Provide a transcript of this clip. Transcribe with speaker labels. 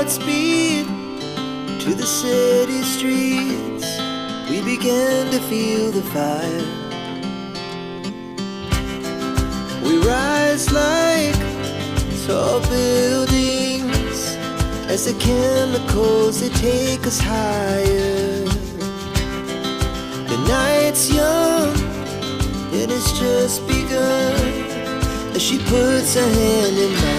Speaker 1: Godspeed to the city streets. We began to feel the fire. We rise like tall buildings as the chemicals, they take us higher. The night's young, it has just begun as she puts her hand in mine.